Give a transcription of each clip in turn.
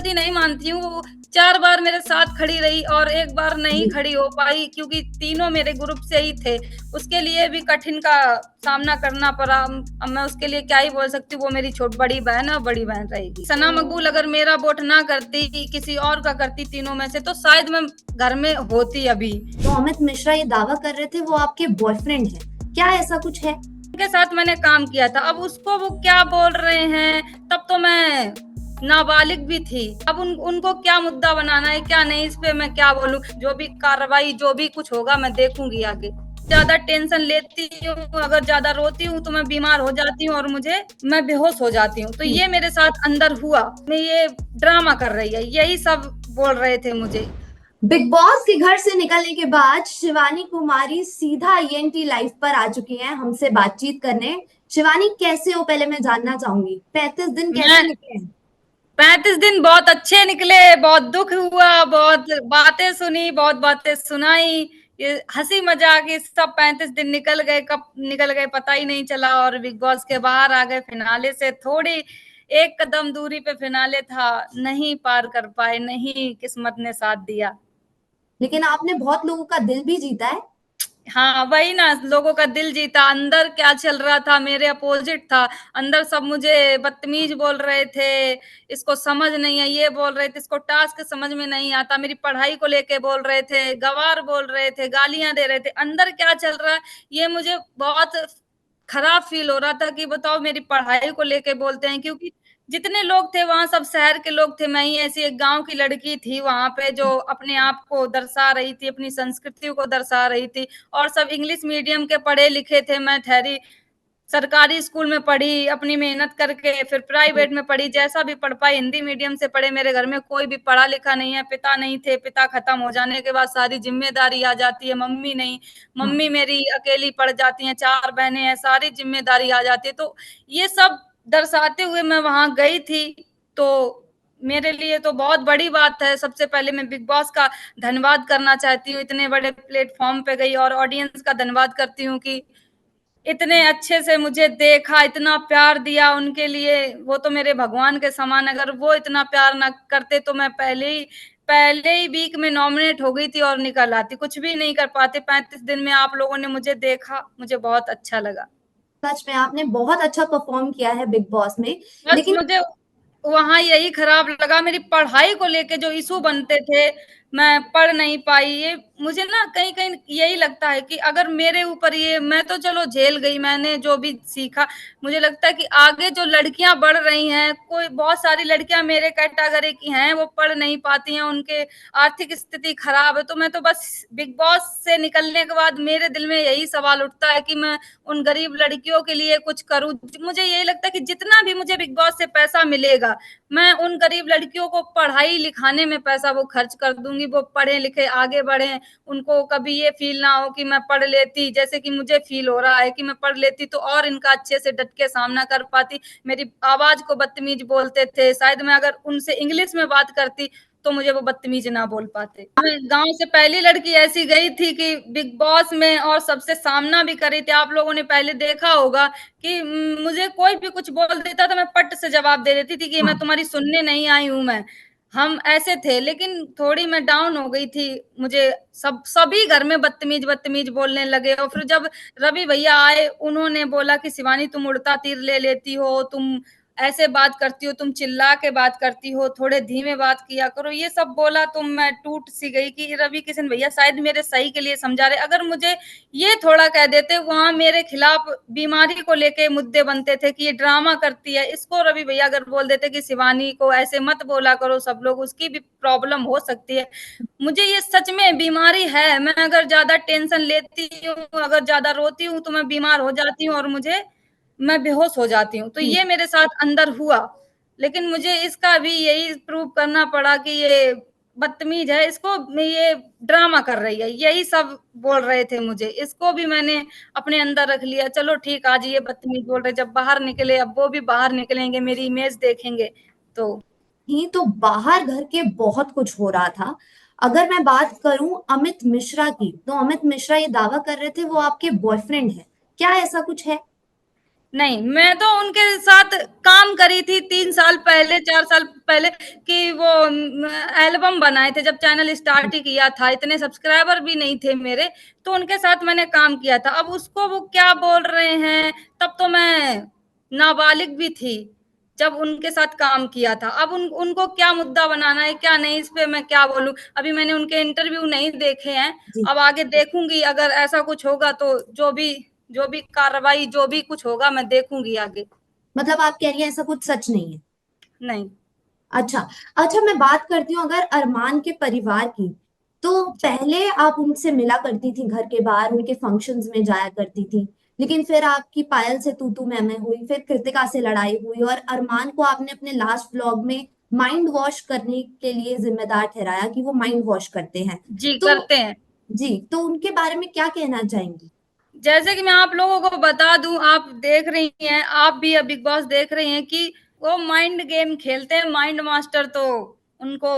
गलती नहीं मानती हूँ। वो 4 बार मेरे साथ खड़ी रही और 1 बार नहीं जी। खड़ी हो पाई क्योंकि तीनों मेरे ग्रुप से ही थे। उसके लिए भी कठिन का सामना करना पड़ा। अब मैं उसके लिए क्या ही बोल सकती हूँ, वो मेरी बड़ी बहन है और बड़ी बहन रहेगी। सना मकबूल अगर मेरा वोट ना करती, किसी और का करती तीनों में से, तो शायद मैं घर में होती अभी। तो अमित मिश्रा ये दावा कर रहे थे वो आपके बॉयफ्रेंड हैं, क्या ऐसा कुछ है? उनके साथ मैंने काम किया था। अब उसको वो क्या बोल रहे हैं, तब तो मैं नाबालिग भी थी। अब उनको क्या मुद्दा बनाना है क्या नहीं, इस पे मैं क्या बोलूं। जो भी कार्रवाई जो भी कुछ होगा मैं देखूंगी आगे। ज्यादा टेंशन लेती हूँ, अगर ज्यादा रोती हूँ तो मैं बीमार हो जाती हूँ और मैं बेहोश हो जाती हूँ। तो ये मेरे साथ अंदर हुआ। मैं ये ड्रामा कर रही है, यही सब बोल रहे थे मुझे। बिग बॉस के घर से निकलने के बाद शिवानी कुमारी सीधा ईएनटी लाइव पर आ चुकी हैं हमसे बातचीत करने। शिवानी कैसे हो, पहले मैं जानना चाहूंगी, 35 दिन कैसे मैं निकले हैं? 35 दिन बहुत अच्छे निकले। बहुत दुख हुआ, बहुत बातें सुनी, बहुत बातें सुनाई। ये हंसी मजाक ये सब 35 दिन निकल गए, कब निकल गए पता ही नहीं चला। और बिग बॉस के बाहर आ गए। फिनाले से थोड़ी एक कदम दूरी पे फिनाले था, नहीं पार कर पाए, नहीं किस्मत ने साथ दिया। लेकिन आपने बहुत लोगों का दिल भी जीता है। हाँ वही ना, लोगों का दिल जीता। अंदर क्या चल रहा था मेरे अपोजिट था। अंदर सब मुझे बदतमीज बोल रहे थे, इसको समझ नहीं है, ये बोल रहे थे, इसको टास्क समझ में नहीं आता, मेरी पढ़ाई को लेके बोल रहे थे, गवार बोल रहे थे, गालियां दे रहे थे। अंदर क्या चल रहा है ये मुझे बहुत खराब फील हो रहा था कि बताओ मेरी पढ़ाई को लेके बोलते हैं। क्योंकि जितने लोग थे वहां सब शहर के लोग थे, मैं ही ऐसी एक गांव की लड़की थी वहां पे जो अपने आप को दर्शा रही थी, अपनी संस्कृति को दर्शा रही थी। और सब इंग्लिश मीडियम के पढ़े लिखे थे। मैं ठहरी सरकारी स्कूल में पढ़ी, अपनी मेहनत करके, फिर प्राइवेट में पढ़ी, जैसा भी पढ़ पाई। हिंदी मीडियम से पढ़े। मेरे घर में कोई भी पढ़ा लिखा नहीं है, पिता नहीं थे। पिता खत्म हो जाने के बाद सारी जिम्मेदारी आ जाती है। मम्मी नहीं, हाँ। मम्मी मेरी अकेली पड़ जाती हैं, 4 बहनें हैं, सारी जिम्मेदारी आ जाती है। तो ये सब दर्शाते हुए मैं वहां गई थी। तो मेरे लिए तो बहुत बड़ी बात है। सबसे पहले मैं बिग बॉस का धन्यवाद करना चाहती हूँ, इतने बड़े प्लेटफॉर्म पे गई। और ऑडियंस का धन्यवाद करती हूँ कि इतने अच्छे से मुझे देखा, इतना प्यार दिया। उनके लिए वो तो मेरे भगवान के समान। अगर वो इतना प्यार ना करते तो मैं पहले ही वीक में नॉमिनेट हो गई थी और निकल आती। कुछ भी नहीं कर पाते। 35 दिन में आप लोगों ने मुझे देखा, मुझे बहुत अच्छा लगा। सच में आपने बहुत अच्छा परफॉर्म किया है बिग बॉस में। बस लेकिन मुझे वहां यही खराब लगा, मेरी पढ़ाई को लेके जो इशू बनते थे, मैं पढ़ नहीं पाई। ये मुझे ना कहीं कहीं यही लगता है कि अगर मेरे ऊपर ये, मैं तो चलो झेल गई, मैंने जो भी सीखा। मुझे लगता है कि आगे जो लड़कियां बढ़ रही हैं, कोई बहुत सारी लड़कियां मेरे कैटेगरी की हैं, वो पढ़ नहीं पाती हैं, उनके आर्थिक स्थिति खराब है। तो मैं तो बस बिग बॉस से निकलने के बाद मेरे दिल में यही सवाल उठता है कि मैं उन गरीब लड़कियों के लिए कुछ करूं। मुझे यही लगता है कि जितना भी मुझे बिग बॉस से पैसा मिलेगा, मैं उन गरीब लड़कियों को पढ़ाई लिखाने में पैसा वो खर्च कर दूंगी। वो पढ़े लिखे आगे बढ़े, उनको कभी ये फील ना हो कि मैं पढ़ लेती, जैसे कि मुझे फील हो रहा है कि मैं पढ़ लेती तो और इनका अच्छे से डट के सामना कर पाती। मेरी आवाज को बदतमीज बोलते थे, शायद मैं अगर उनसे इंग्लिश में बात करती तो मुझे वो बदतमीज ना बोल पाते। मैं गांव से पहली लड़की ऐसी गई थी कि बिग बॉस में और सबसे सामना भी करी थी। आप लोगों ने पहले देखा होगा कि मुझे कोई भी कुछ बोल देता था, मैं पट से जवाब दे देती थी कि मैं हाँ। तुम्हारी सुनने नहीं आई हूं। मैं हम ऐसे थे। लेकिन थोड़ी मैं डाउन हो गई थी। मुझे सभी घर में बदतमीज बदतमीज बोलने लगे। और फिर जब रवि भैया आए, उन्होंने बोला कि शिवानी तुम उड़ता तीर ले लेती हो, तुम ऐसे बात करती हो, तुम चिल्ला के बात करती हो, थोड़े धीमे बात किया करो, ये सब बोला। तो मैं टूट सी गई कि रवि किशन भैया शायद मेरे सही के लिए समझा रहे। अगर मुझे ये थोड़ा कह देते, वहां मेरे खिलाफ बीमारी को लेके मुद्दे बनते थे कि ये ड्रामा करती है। इसको रवि भैया अगर बोल देते कि शिवानी को ऐसे मत बोला करो, सब लोग, उसकी भी प्रॉब्लम हो सकती है। मुझे ये सच में बीमारी है। मैं अगर ज्यादा टेंशन लेती हूँ, अगर ज्यादा रोती हूँ तो मैं बीमार हो जाती हूँ और मैं बेहोश हो जाती हूँ। तो हम्म। ये मेरे साथ अंदर हुआ। लेकिन मुझे इसका भी यही प्रूव करना पड़ा कि ये बदतमीज है, इसको ये ड्रामा कर रही है, यही सब बोल रहे थे मुझे। इसको भी मैंने अपने अंदर रख लिया। चलो ठीक, आज ये बदतमीज बोल रहे, जब बाहर निकले, अब वो भी बाहर निकलेंगे, मेरी इमेज देखेंगे तो। ही तो बाहर घर के बहुत कुछ हो रहा था। अगर मैं बात करूं अमित मिश्रा की, तो अमित मिश्रा ये दावा कर रहे थे वो आपके बॉयफ्रेंड है, क्या ऐसा कुछ है? नहीं, मैं तो उनके साथ काम करी थी 3 साल पहले, 4 साल पहले कि वो एल्बम बनाए थे जब चैनल स्टार्ट ही किया था, इतने सब्सक्राइबर भी नहीं थे मेरे, तो उनके साथ मैंने काम किया था। अब उसको वो क्या बोल रहे हैं, तब तो मैं नाबालिग भी थी, जब उनके साथ काम किया था। अब उनको क्या मुद्दा बनाना है, क्या नहीं, इस पे मैं क्या बोलूँ? अभी मैंने उनके इंटरव्यू नहीं देखे हैं, जी। अब आगे देखूँगी अगर ऐसा कुछ होगा तो जो भी कार्रवाई जो भी कुछ होगा मैं देखूंगी आगे। मतलब आप कह रही हैं ऐसा कुछ सच नहीं है? नहीं। अच्छा। अच्छा, मैं बात करती हूँ अगर अरमान के परिवार की, तो जी। पहले आप उनसे मिला करती थी घर के बाहर, उनके फंक्शंस में जाया करती थी, लेकिन फिर आपकी पायल से तू मैं हुई, फिर कृतिका से लड़ाई हुई, और अरमान को आपने अपने लास्ट व्लॉग में माइंड वॉश करने के लिए जिम्मेदार ठहराया कि वो माइंड वॉश करते हैं। जी तो करते हैं। जी, तो उनके बारे में क्या कहना चाहेंगी? जैसे कि मैं आप लोगों को बता दूं, आप देख रही हैं, आप भी अब बिग बॉस देख रही हैं कि वो माइंड गेम खेलते हैं, माइंड मास्टर तो उनको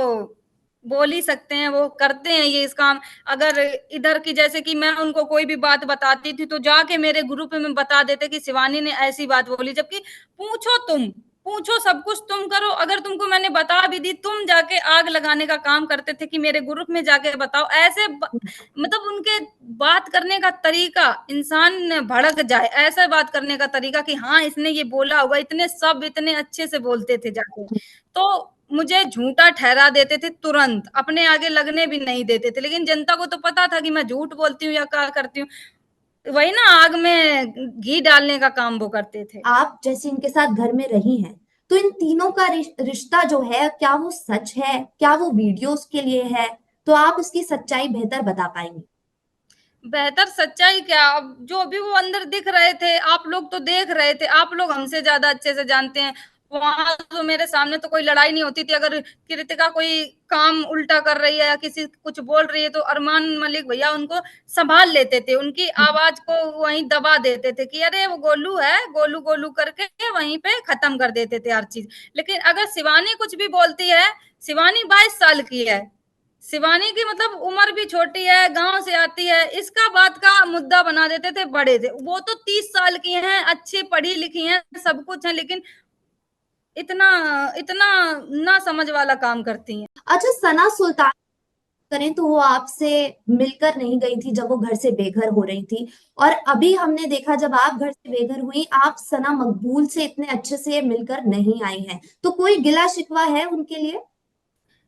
बोल ही सकते हैं, वो करते हैं ये इस काम। अगर इधर की जैसे कि मैं उनको कोई भी बात बताती थी तो जाके मेरे ग्रुप में बता देते कि शिवानी ने ऐसी बात बोली, जबकि पूछो तुम, पूछो सब कुछ तुम करो, अगर तुमको मैंने बता भी दी, तुम जाके आग लगाने का काम करते थे कि मेरे ग्रुप में जाके बताओ। ऐसे मतलब उनके बात करने का तरीका, इंसान भड़क जाए, ऐसा बात करने का तरीका कि हाँ इसने ये बोला होगा, इतने सब इतने अच्छे से बोलते थे जाके, तो मुझे झूठा ठहरा देते थे तुरंत, अपने आगे लगने भी नहीं देते थे। लेकिन जनता को तो पता था कि मैं झूठ बोलती हूँ या क्या करती हूँ, वही ना, आग में घी डालने का काम वो करते थे। आप जैसे इनके साथ घर में रही हैं, तो इन तीनों का रिश्ता जो है, क्या वो सच है, क्या वो वीडियोस के लिए है? तो आप उसकी सच्चाई बेहतर बता पाएंगे। बेहतर सच्चाई क्या, अब जो भी वो अंदर दिख रहे थे, आप लोग तो देख रहे थे, आप लोग हमसे ज्यादा अच्छे से जानते हैं। वहां तो मेरे सामने तो कोई लड़ाई नहीं होती थी, अगर कृतिका कोई काम उल्टा कर रही है या किसी कुछ बोल रही है तो अरमान मलिक भैया उनको संभाल लेते थे, उनकी आवाज को वहीं दबा देते थे कि अरे वो गोलू है, गोलू गोलू करके वहीं पे खत्म कर देते थे हर चीज। लेकिन अगर शिवानी कुछ भी बोलती है, शिवानी 22 साल की है, शिवानी की मतलब उम्र भी छोटी है, गांव से आती है, इसका बात का मुद्दा बना देते थे बड़े थे। वो तो 30 साल की हैं, अच्छी पढ़ी लिखी हैं, सब कुछ है, लेकिन इतना इतना ना समझ वाला काम करती हैं। अच्छा, सना सुल्तान करें तो वो आपसे मिलकर नहीं गई थी जब वो घर से बेघर हो रही थी, और अभी हमने देखा जब आप घर से बेघर हुई, आप सना मकबूल से इतने अच्छे से मिलकर नहीं आई हैं, तो कोई गिला शिकवा है उनके लिए?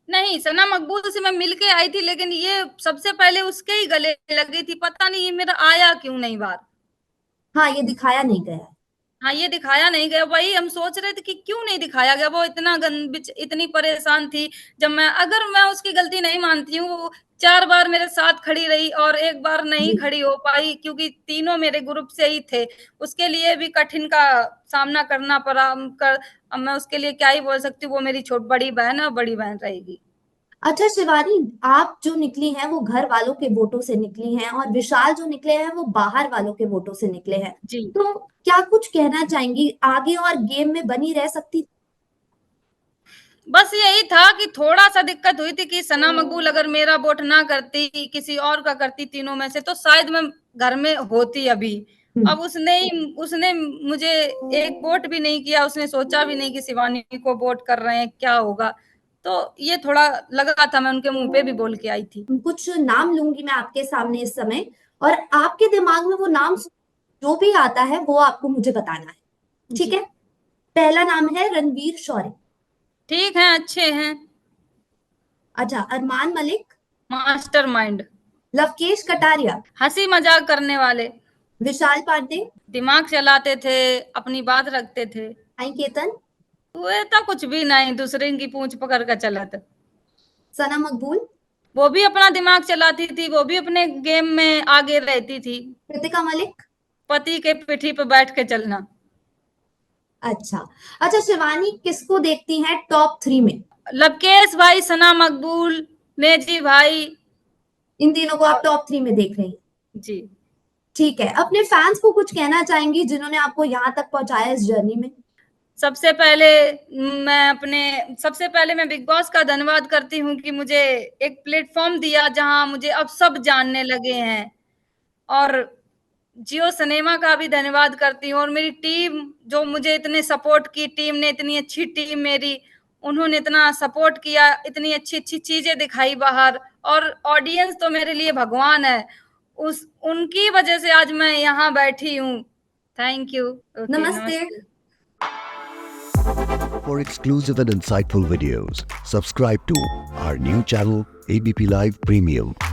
नहीं, सना मकबूल से मैं मिल के आई थी, लेकिन ये सबसे पहले उसके ही गले लगी थी, पता नहीं ये मेरा आया क्यों नहीं बार। हाँ, ये दिखाया नहीं गया है। हाँ, ये दिखाया नहीं गया, वही हम सोच रहे थे कि क्यों नहीं दिखाया गया, वो इतना इतनी परेशान थी। जब मैं, अगर मैं उसकी गलती नहीं मानती हूँ, वो 4 बार मेरे साथ खड़ी रही और एक बार नहीं जी। खड़ी हो पाई, क्योंकि तीनों मेरे ग्रुप से ही थे, उसके लिए भी कठिन का सामना करना पड़ा कर। अब मैं उसके लिए क्या ही बोल सकती हूँ, वो मेरी बड़ी बहन है और बड़ी बहन रहेगी। अच्छा शिवानी, आप जो निकली हैं वो घर वालों के वोटों से निकली हैं, और विशाल जो निकले हैं वो बाहर वालों के वोटों से निकले हैं। जी। तो क्या कुछ कहना चाहेंगी आगे, और गेम में बनी रह सकती? बस यही था कि थोड़ा-सा दिक्कत हुई थी कि सना मकबूल अगर मेरा वोट ना करती, किसी और का करती तीनों में से, तो शायद मैं घर में होती अभी। हम्म। अब उसने मुझे एक वोट भी नहीं किया, उसने सोचा भी नहीं कि शिवानी को वोट कर रहे हैं, क्या होगा? तो ये थोड़ा लगा था, मैं उनके मुँह पे भी बोल के आई थी। कुछ नाम लूंगी मैं आपके सामने इस समय, और आपके दिमाग में वो नाम जो भी आता है वो आपको मुझे बताना है। ठीक जी। है? पहला नाम है रणवीर शौरी। ठीक है, अच्छे हैं। अच्छा, अरमान मलिक। मास्टरमाइंड। लवकेश कटारिया। हँसी-मज़ाक करने वाले। विशाल पांडे। दिमाग चलाते थे, अपनी बात रखते थे। साई केतन। वे तो कुछ भी नहीं, दूसरे की पूंछ पकड़ कर चलत। सना मकबूल। वो भी अपना दिमाग चलाती थी, वो भी अपने गेम में आगे रहती थी। कृतिका मलिक। पति के पीठी पे बैठ के चलना। अच्छा। अच्छा शिवानी, किसको देखती हैं टॉप 3 में? लवकेश भाई, सना मकबूल, नेजी भाई। इन तीनों को आप और टॉप 3 में देख रही हैं? जी। ठीक है, अपने फैंस को कुछ कहना चाहेंगी जिन्होंने आपको यहाँ तक पहुंचाया इस जर्नी में? सबसे पहले सबसे पहले मैं बिग बॉस का धन्यवाद करती हूँ कि मुझे एक प्लेटफॉर्म दिया जहां मुझे अब सब जानने लगे हैं। और जियो सिनेमा का भी धन्यवाद करती हूँ, और मेरी टीम जो मुझे इतने सपोर्ट की, टीम ने इतनी अच्छी टीम मेरी, उन्होंने इतना सपोर्ट किया, इतनी अच्छी-अच्छी चीज़ें दिखाई बाहर, और ऑडियंस तो मेरे लिए भगवान है। उस उनकी वजह से आज मैं यहाँ बैठी हूँ। Thank you. ओके, नमस्ते। नमस्ते। For exclusive and insightful videos, subscribe to our new channel ABP Live Premium.